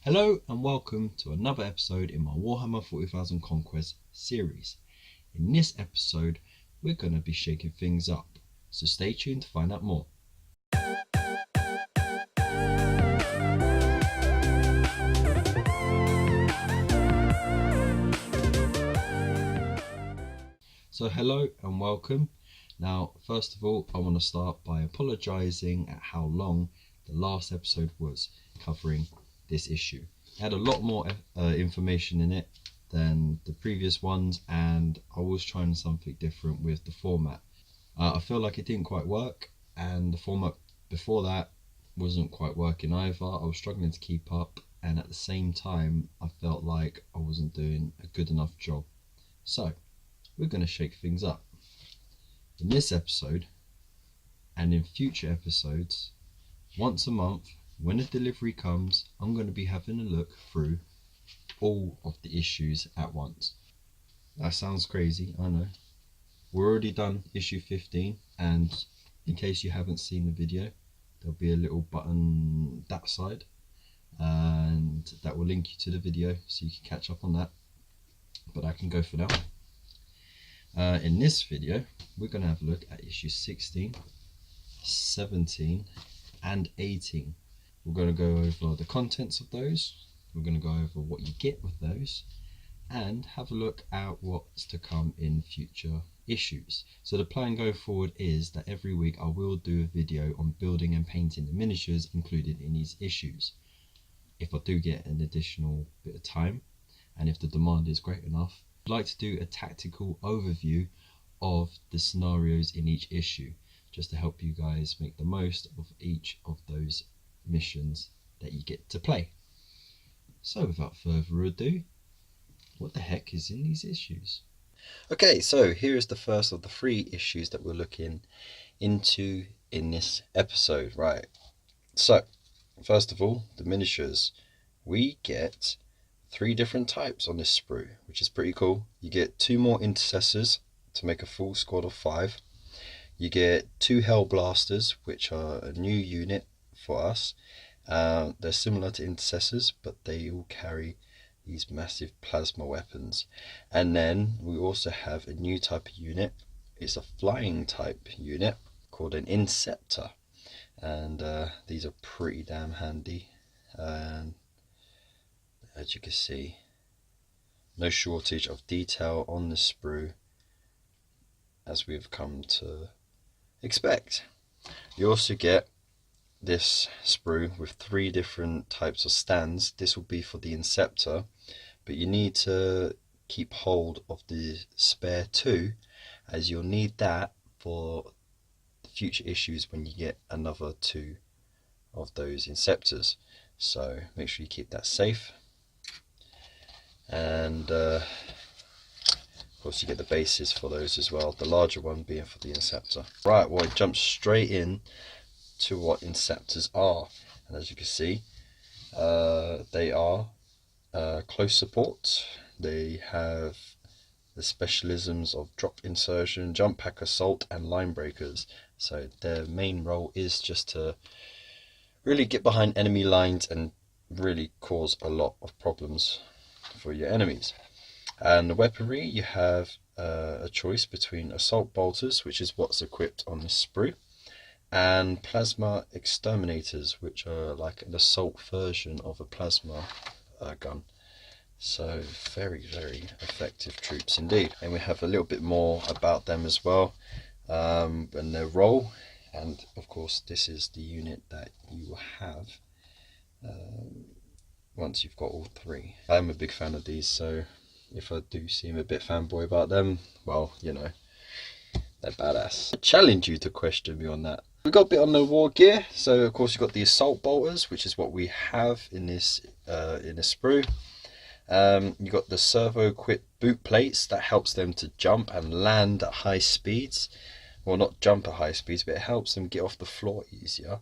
Hello and welcome to another episode in my Warhammer 40k Conquest series. In this episode we're going to be shaking things up, so stay tuned to find out more. So hello and welcome. Now first of all I want to start by apologising at how long the last episode was covering this issue. It had a lot more information in it than the previous ones, and I was trying something different with the format. I feel like it didn't quite work, and the format before that wasn't quite working either. I was struggling to keep up, and at the same time I felt like I wasn't doing a good enough job. So we're going to shake things up. In this episode and in future episodes, once a month when a delivery comes, I'm going to be having a look through all of the issues at once. That sounds crazy, I know. We're already done issue 15, and in case you haven't seen the video, there'll be a little button that side, and that will link you to the video so you can catch up on that. But I can go for now. In this video, we're going to have a look at issue 16, 17, and 18. We're going to go over the contents of those, we're going to go over what you get with those, and have a look at what's to come in future issues. So the plan going forward is that every week I will do a video on building and painting the miniatures included in these issues. If I do get an additional bit of time, and if the demand is great enough, I'd like to do a tactical overview of the scenarios in each issue, just to help you guys make the most of each of those missions that you get to play. So without further ado, what the heck is in these issues? Okay, so here is the first of the 3 issues that we're looking into in this episode. Right, so first of all, the miniatures. We get 3 different types on this sprue, which is pretty cool. You get 2 more intercessors to make a full squad of 5. You get 2 Hellblasters, which are a new unit for us. They're similar to intercessors, but they all carry these massive plasma weapons. And then we also have a new type of unit. It's a flying type unit called an Inceptor, and these are pretty damn handy. And as you can see, no shortage of detail on the sprue, as we've come to expect. You also get this sprue with 3 different types of stands. This will be for the Inceptor, but you need to keep hold of the spare 2, as you'll need that for the future issues when you get another 2 of those Inceptors. So make sure you keep that safe. And of course you get the bases for those as well, the larger one being for the Inceptor. Right, well, it jumps straight in to what Inceptors are, and as you can see, they are close support. They have the specialisms of drop insertion, jump pack assault, and line breakers. So their main role is just to really get behind enemy lines and really cause a lot of problems for your enemies. And the weaponry, you have a choice between assault bolters, which is what's equipped on this sprue, and plasma exterminators, which are like an assault version of a plasma gun. So very, very effective troops indeed. And we have a little bit more about them as well, and their role. And of course this is the unit that you will have once you've got all 3. I'm a big fan of these, so if I do seem a bit fanboy about them, well, you know, they're badass. I challenge you to question me on that. We've got a bit on the war gear. So of course you've got the assault bolters, which is what we have in this sprue. You've got the servo equipped boot plates that helps them to jump and land at high speeds. Well, not jump at high speeds, but it helps them get off the floor easier.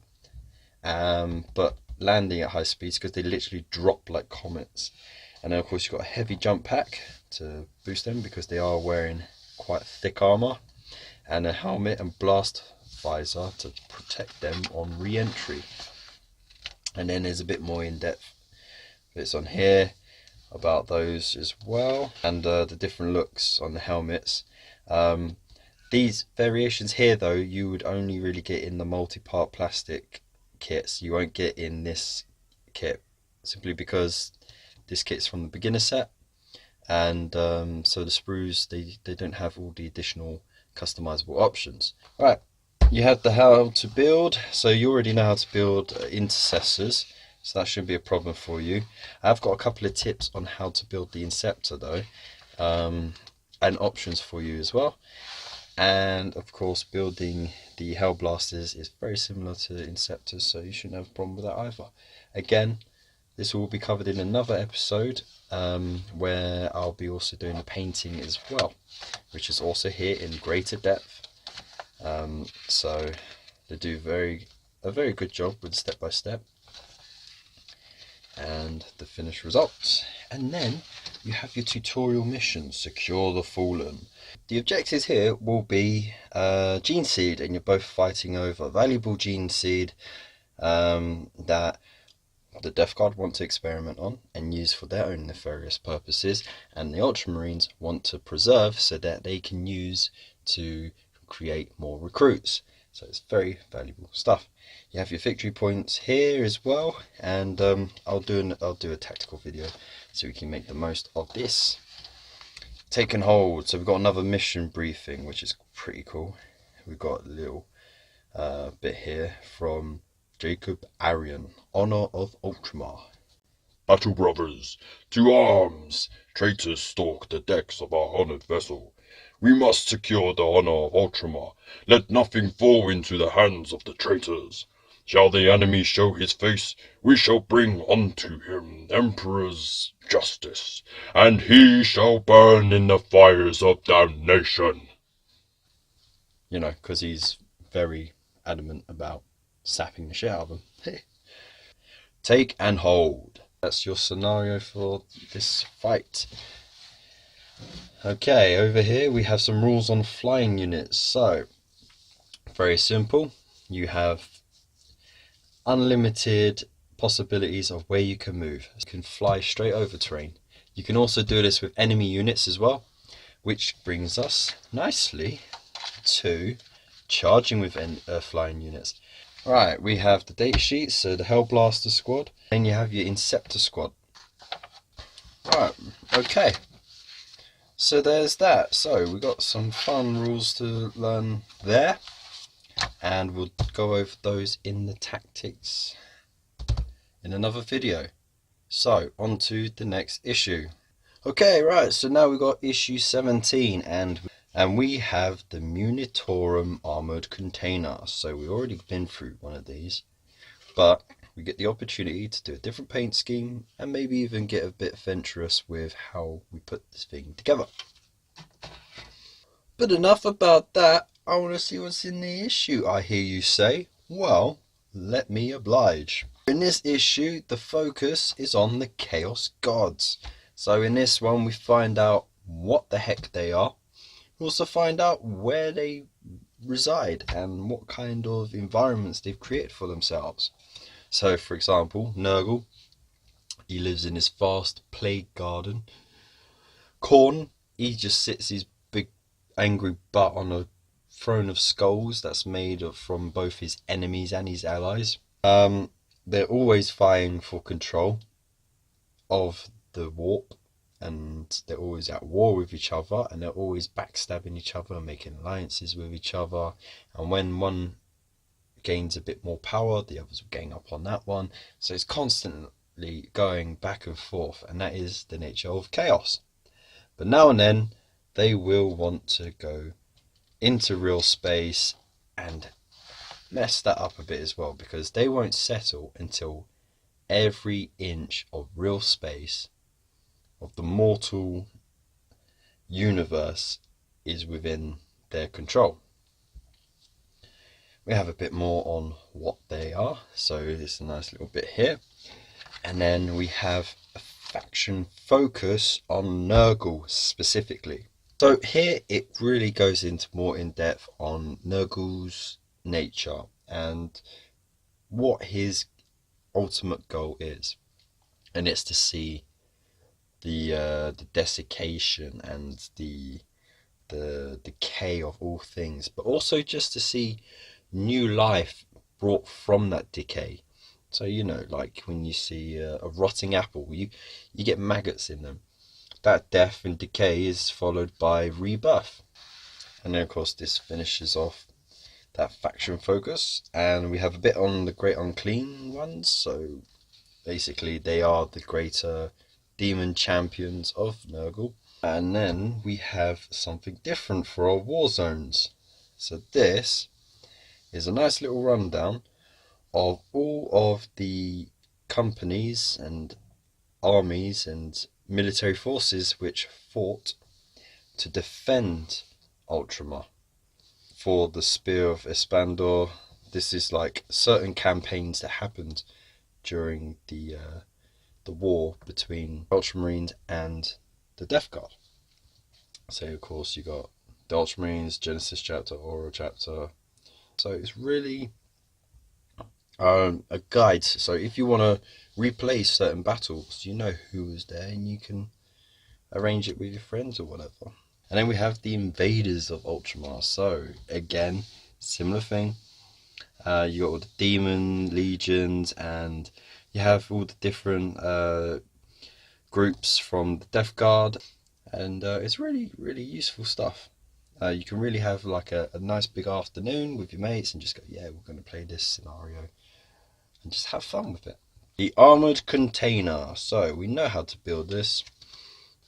But landing at high speeds, because they literally drop like comets. And then of course you've got a heavy jump pack to boost them, because they are wearing quite thick armor, and a helmet and blast visor to protect them on re-entry. And then there's a bit more in depth bits on here about those as well, and the different looks on the helmets. These variations here though, you would only really get in the multi-part plastic kits. You won't get in this kit, simply because this kit's from the beginner set, and so the sprues, they don't have all the additional customizable options. Right, you have the how to build, so you already know how to build intercessors, so that shouldn't be a problem for you. I've got a couple of tips on how to build the Inceptor though, and options for you as well. And of course, building the Hellblasters is very similar to Inceptors, so you shouldn't have a problem with that either. Again, this will be covered in another episode, where I'll be also doing the painting as well, which is also here in greater depth. So they do a very good job with step by step and the finished results. And then you have your tutorial mission, secure the fallen. The objectives here will be gene seed, and you're both fighting over valuable gene seed that the Death Guard want to experiment on and use for their own nefarious purposes, and the Ultramarines want to preserve so that they can use to create more recruits. So it's very valuable stuff. You have your victory points here as well, and I'll do a tactical video so we can make the most of this. Taken hold. So we've got another mission briefing, which is pretty cool. We've got a little bit here from Jacob Arian, Honor of Ultramar. Battle brothers, to arms! Traitors stalk the decks of our honoured vessel. We must secure the honour of Ultramar. Let nothing fall into the hands of the traitors. Shall the enemy show his face, we shall bring unto him Emperor's justice, and he shall burn in the fires of damnation. You know, because he's very adamant about sapping the shit out of them. Take and hold. That's your scenario for this fight. Okay, over here we have some rules on flying units. So, very simple. You have unlimited possibilities of where you can move. You can fly straight over terrain. You can also do this with enemy units as well, which brings us nicely to charging with flying units. Right, we have the data sheet, so the Hellblaster squad, and you have your Inceptor squad. Right, okay. So there's that. So we got some fun rules to learn there, and we'll go over those in the tactics in another video. So on to the next issue. Okay, right, so now we've got issue 17, and we have the Munitorum armoured container. So we've already been through one of these, but we get the opportunity to do a different paint scheme and maybe even get a bit adventurous with how we put this thing together. But enough about that. I want to see what's in the issue, I hear you say. Well, let me oblige. In this issue, the focus is on the Chaos Gods. So in this one, we find out what the heck they are. We also find out where they reside and what kind of environments they've created for themselves. So, for example, Nurgle, he lives in his vast plague garden. Khorne, he just sits his big angry butt on a throne of skulls that's made from both his enemies and his allies. They're always vying for control of the warp, and they're always at war with each other, and they're always backstabbing each other and making alliances with each other. And when one gains a bit more power, the others will gang up on that one. So it's constantly going back and forth, and that is the nature of chaos. But now and then they will want to go into real space and mess that up a bit as well, because they won't settle until every inch of real space of the mortal universe is within their control. We have a bit more on what they are, so it's a nice little bit here. And then we have a faction focus on Nurgle specifically. So here it really goes into more in depth on Nurgle's nature and what his ultimate goal is. and it's to see the desiccation and the decay of all things, but also just to see new life brought from that decay. So, you know, like when you see a rotting apple, you get maggots in them. That death and decay is followed by rebirth. And then of course this finishes off that faction focus, and we have a bit on the great unclean ones. So basically they are the greater demon champions of Nurgle. And then we have something different for our war zones. So this is a nice little rundown of all of the companies and armies and military forces which fought to defend Ultramar. For the Spear of Espandor, this is like certain campaigns that happened during the war between Ultramarines and the Death Guard. So of course you got the Ultramarines, Genesis chapter, Aura chapter. So it's really a guide. So if you want to replay certain battles, you know who was there and you can arrange it with your friends or whatever. And then we have the invaders of Ultramar. So again, similar thing. You got all the demon legions, and you have all the different groups from the Death Guard, and it's really useful stuff. You can really have like a nice big afternoon with your mates and just go, yeah, we're going to play this scenario, and just have fun with it. The armored container. So we know how to build this.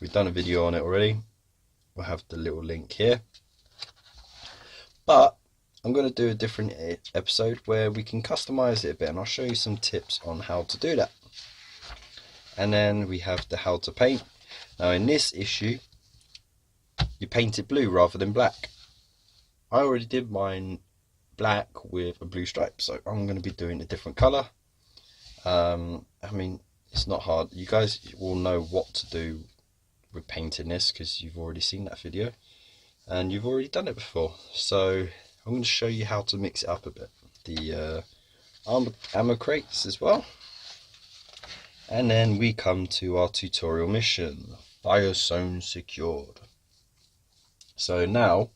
We've done a video on it already. We'll have the little link here. But I'm going to do a different episode where we can customize it a bit, and I'll show you some tips on how to do that. And then we have the how to paint. Now in this issue, you paint it blue rather than black. I already did mine black with a blue stripe, so I'm going to be doing a different color. I mean, it's not hard. You guys will know what to do with painting this because you've already seen that video and you've already done it before. So I'm going to show you how to mix it up a bit. The ammo crates as well. And then we come to our tutorial mission, Fire Zone Secured. So now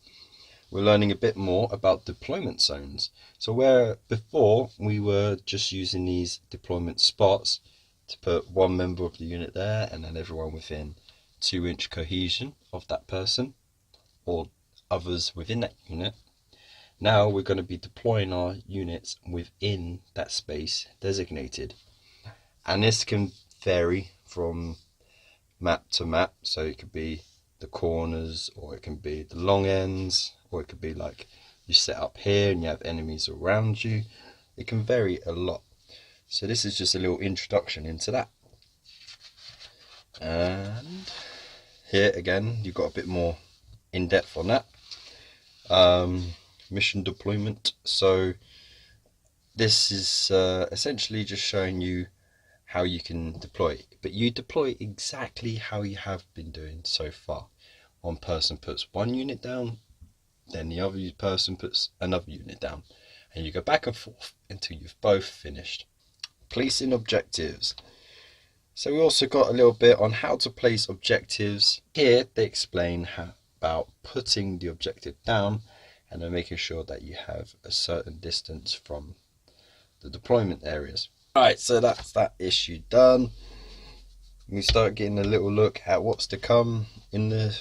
we're learning a bit more about deployment zones. So where before we were just using these deployment spots to put one member of the unit there and then everyone within 2-inch cohesion of that person or others within that unit. Now we're going to be deploying our units within that space designated, and this can vary from map to map. So it could be the corners, or it can be the long ends, or it could be like you set up here and you have enemies around you. It can vary a lot. So this is just a little introduction into that. And here again you've got a bit more in depth on that. Mission deployment. So this is essentially just showing you how you can deploy, but you deploy exactly how you have been doing so far. One person puts one unit down, then the other person puts another unit down, and you go back and forth until you've both finished. Placing objectives. So we also got a little bit on how to place objectives. Here they explain about putting the objective down and then making sure that you have a certain distance from the deployment areas. Right, so that's that issue done. We start getting a little look at what's to come in the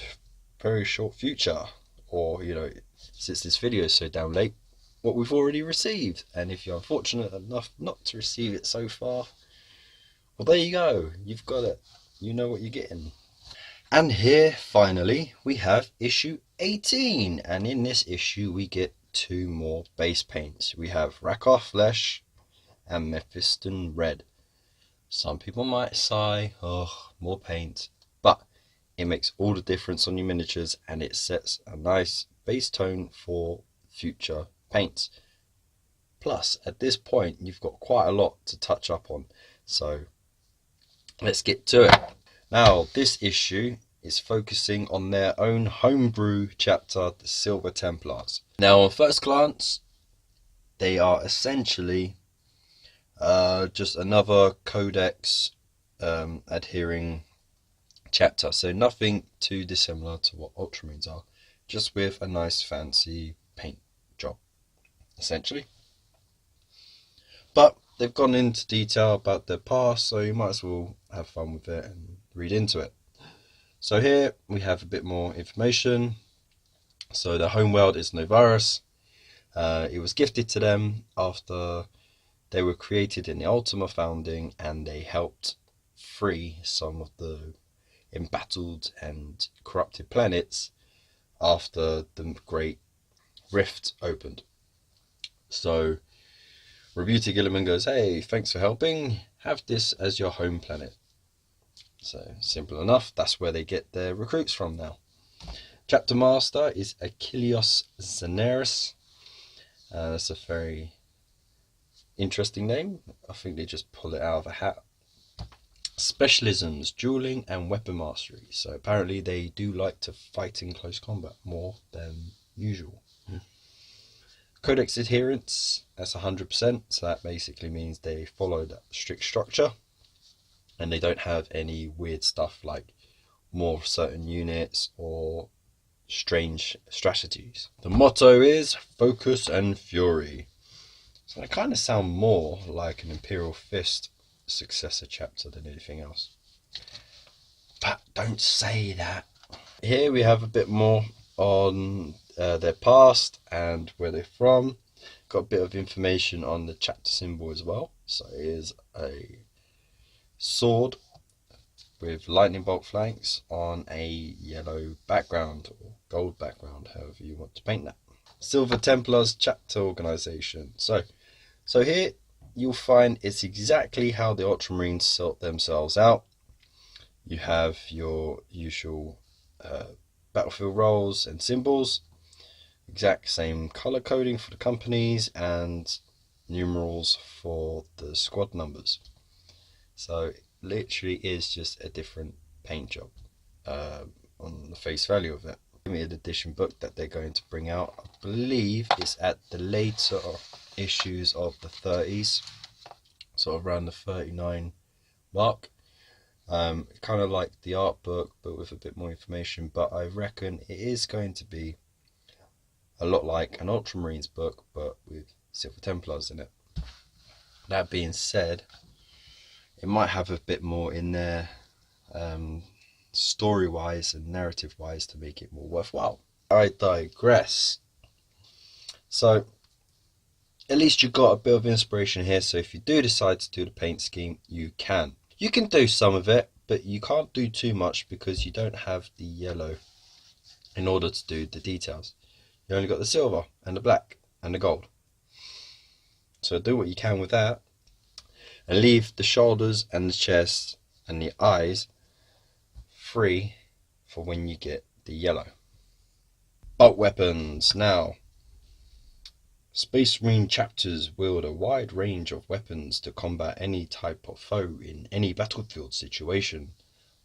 very short future, or you know, since this video is so damn late, what we've already received. And if you're unfortunate enough not to receive it so far, well, there you go, you've got it, you know what you're getting. And here finally we have issue 18, and in this issue we get 2 more base paints. We have Rakar Flesh and Mephiston Red. Some people might sigh, oh, more paint, but it makes all the difference on your miniatures, and it sets a nice base tone for future paints. Plus at this point you've got quite a lot to touch up on, so let's get to it. Now this issue is focusing on their own homebrew chapter, the Silver Templars. Now on first glance they are essentially just another codex adhering chapter, so nothing too dissimilar to what Ultramarines are, just with a nice fancy paint job, essentially. But they've gone into detail about their past, so you might as well have fun with it and read into it. So here we have a bit more information. So the homeworld is Novarus. It was gifted to them after they were created in the Ultima founding, and they helped free some of the embattled and corrupted planets after the Great Rift opened. So Rebuta Gilliman goes, hey, thanks for helping, have this as your home planet. So simple enough, that's where they get their recruits from now. Chapter Master is Achilleos Xaneris. That's a very interesting name. I think they just pull it out of a hat. Specialisms, dueling and weapon mastery. So apparently they do like to fight in close combat more than usual. Codex adherence, that's 100%. So that basically means they follow that strict structure and they don't have any weird stuff like more certain units or strange strategies. The motto is focus and fury. So they kind of sound more like an Imperial Fist successor chapter than anything else. But don't say that. Here we have a bit more on their past and where they're from. Got a bit of information on the chapter symbol as well. So it is a sword with lightning bolt flanks on a yellow background or gold background, however you want to paint that. Silver Templars chapter organization. So here you'll find it's exactly how the Ultramarines sort themselves out. You have your usual battlefield roles and symbols, exact same color coding for the companies, and numerals for the squad numbers. So it literally is just a different paint job on the face value of it. Limited edition book that they're going to bring out, I believe it's at the later issues of the 30s, sort of around the 39 mark. Kind of like the art book but with a bit more information, but I reckon it is going to be a lot like an Ultramarines book but with Silver Templars in it. That being said, it might have a bit more in there story wise and narrative wise to make it more worthwhile. I digress. So at least you got a bit of inspiration here, so if you do decide to do the paint scheme, you can do some of it, but you can't do too much because you don't have the yellow in order to do the details. You only got the silver and the black and the gold, so do what you can with that and leave the shoulders and the chest and the eyes free for when you get the yellow. Bolt weapons. Now, Space Marine chapters wield a wide range of weapons to combat any type of foe in any battlefield situation.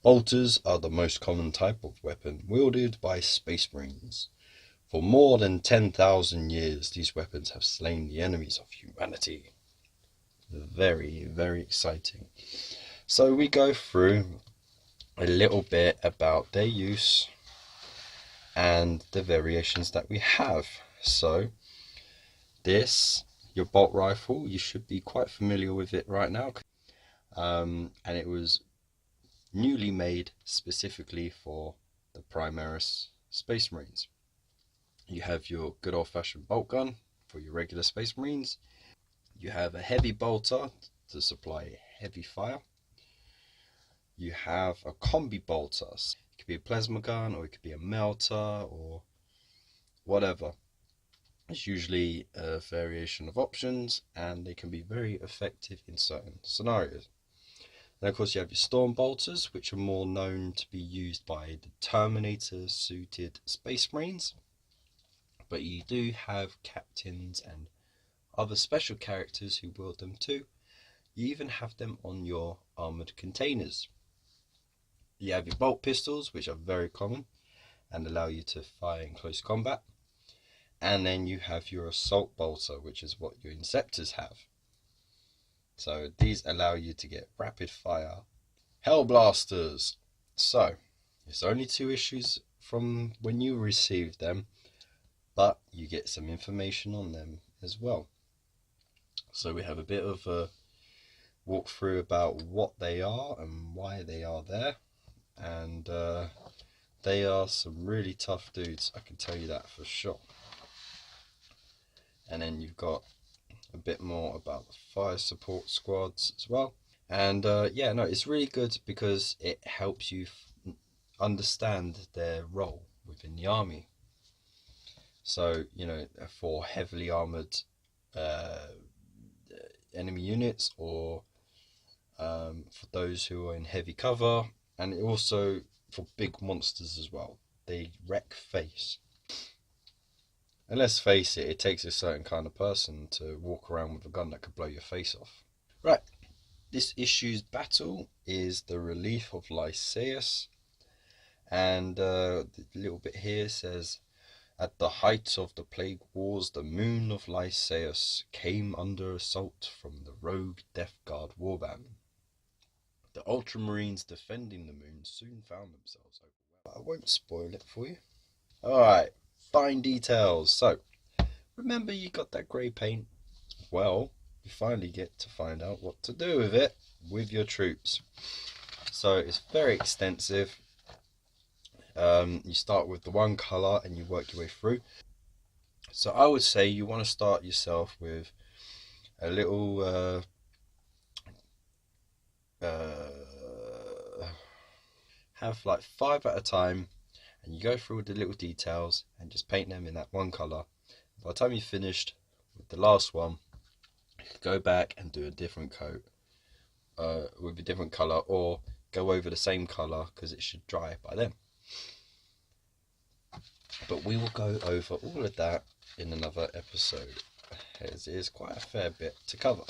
Bolters are the most common type of weapon wielded by Space Marines. For more than 10,000 years, these weapons have slain the enemies of humanity. Very, very exciting. So we go through a little bit about their use and the variations that we have. So this, your bolt rifle, you should be quite familiar with it right now, and it was newly made specifically for the Primaris Space Marines. You have your good old-fashioned bolt gun for your regular Space Marines. You have a heavy bolter to supply heavy fire. You have a combi bolter. It could be a plasma gun, or it could be a melter, or whatever. It's usually a variation of options, and they can be very effective in certain scenarios. Then of course you have your storm bolters, which are more known to be used by the Terminator suited Space Marines. But you do have captains and other special characters who wield them too. You even have them on your armoured containers. You have your bolt pistols, which are very common and allow you to fire in close combat. And then you have your assault bolter, which is what your Inceptors have. So these allow you to get rapid fire Hellblasters. So, it's only 2 issues from when you receive them, but you get some information on them as well. So we have a bit of a walkthrough about what they are and why they are there, and they are some really tough dudes, I can tell you that for sure. And then you've got a bit more about the fire support squads as well. And yeah, no, it's really good because it helps you understand their role within the army. So, you know, for heavily armored enemy units, or for those who are in heavy cover, and also for big monsters as well. They wreck face. And let's face it, it takes a certain kind of person to walk around with a gun that could blow your face off. Right, this issue's battle is the relief of Lycaeus, and the little bit here says, at the height of the plague wars, the moon of Lycaeus came under assault from the rogue Death Guard warband. The Ultramarines defending the moon soon found themselves overwhelmed. I won't spoil it for you. Alright, fine details. So, remember you got that grey paint? Well, you finally get to find out what to do with it with your troops. So, it's very extensive. You start with the one colour and you work your way through. So I would say you want to start yourself with a little have like 5 at a time, and you go through the little details and just paint them in that one colour. By the time you're finished with the last one, you can go back and do a different coat with a different colour, or go over the same colour because it should dry by then. But we will go over all of that in another episode, as it is quite a fair bit to cover.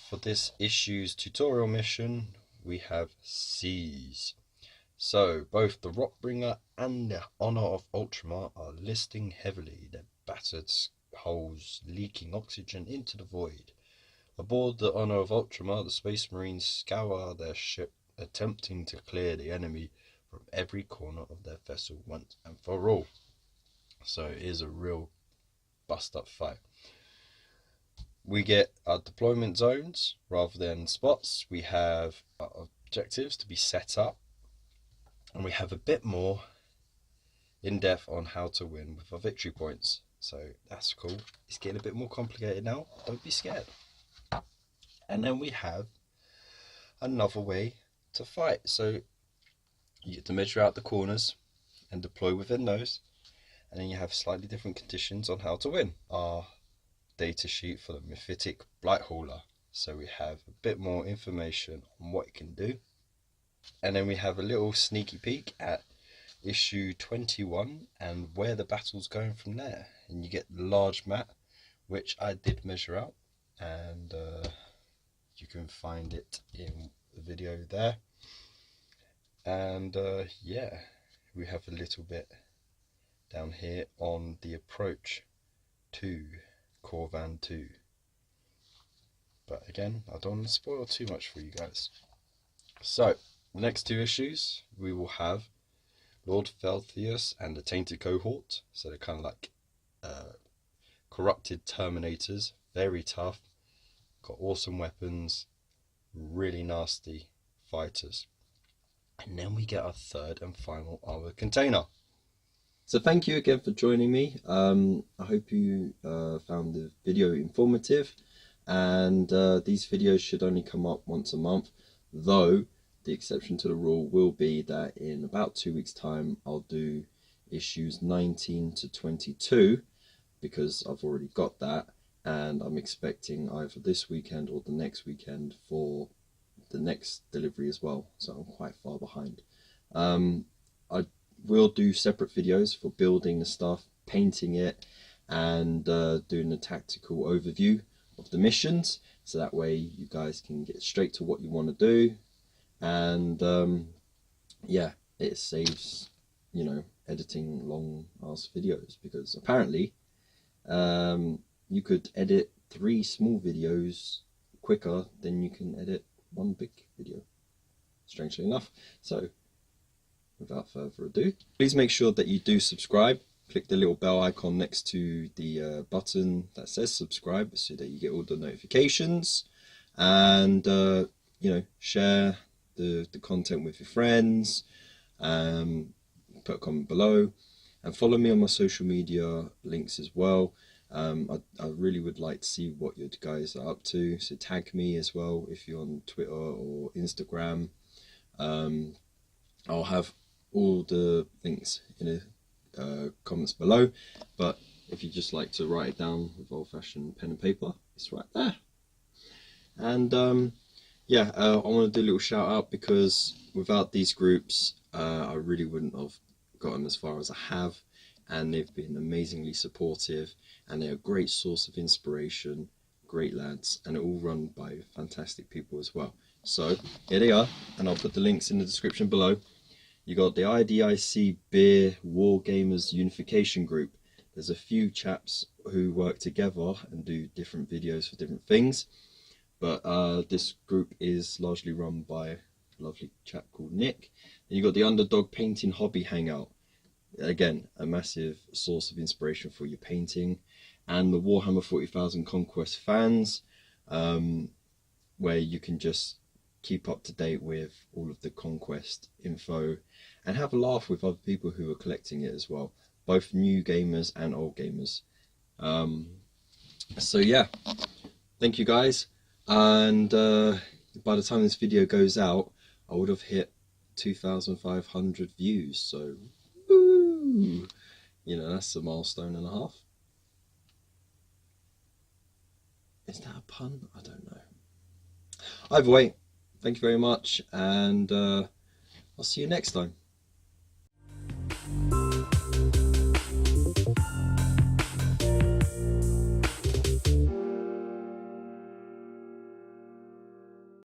For this issue's tutorial mission, we have Seas. So both the Rotbringer and the Honor of Ultramar are listing heavily, their battered hulls leaking oxygen into the void. Aboard the Honor of Ultramar, the Space Marines scour their ship, attempting to clear the enemy from every corner of their vessel once and for all. So it is a real bust up fight. We get our deployment zones rather than spots. We have our objectives to be set up, and we have a bit more in depth on how to win with our victory points. So that's cool. It's getting a bit more complicated now. Don't be scared. And then we have another way to fight. So you get to measure out the corners and deploy within those, and then you have slightly different conditions on how to win. Our data sheet for the Mephitic Blight Hauler. So we have a bit more information on what it can do. And then we have a little sneaky peek at issue 21 and where the battle's going from there. And you get the large map, which I did measure out, and you can find it in the video there. And yeah, we have a little bit down here on the approach to Corvan 2. But again, I don't want to spoil too much for you guys. So, the next 2 issues, we will have Lord Felthius and the Tainted Cohort. So they're kind of like corrupted Terminators, very tough, got awesome weapons, really nasty fighters. And then we get our 3rd and final armor container. So thank you again for joining me. I hope you found the video informative, and these videos should only come up once a month, though the exception to the rule will be that in about 2 weeks time I'll do issues 19 to 22, because I've already got that, and I'm expecting either this weekend or the next weekend for the next delivery as well, so I'm quite far behind. I will do separate videos for building the stuff, painting it, and doing a tactical overview of the missions, so that way you guys can get straight to what you want to do. And yeah, it saves, you know, editing long ass videos, because apparently you could edit 3 small videos quicker than you can edit 1 big video. strangely enough. So without further ado, please make sure that you do subscribe. Click the little bell icon next to the button that says subscribe so that you get all the notifications, and you know, share the content with your friends. Put a comment below and follow me on my social media links as well. I really would like to see what you guys are up to, so tag me as well if you're on Twitter or Instagram. I'll have all the links in the comments below, but if you just like to write it down with old-fashioned pen and paper, it's right there. And yeah, I want to do a little shout out, because without these groups I really wouldn't have gotten as far as I have, and they've been amazingly supportive, and they're a great source of inspiration, great lads, and they're all run by fantastic people as well. So here they are, and I'll put the links in the description below. You got the IDICBeer Wargamers Unification group. There's a few chaps who work together and do different videos for different things, but this group is largely run by a lovely chap called Nick. And you got the Underdog Painting Hobby Hangout. Again, a massive source of inspiration for your painting. And the Warhammer 40k Conquest fans, where you can just keep up to date with all of the Conquest info and have a laugh with other people who are collecting it as well, both new gamers and old gamers. So yeah, thank you guys, and by the time this video goes out, I would have hit 2,500 views, so woo! You know, that's a milestone and a half. Is that a pun? I don't know. Either way, thank you very much, and I'll see you next time.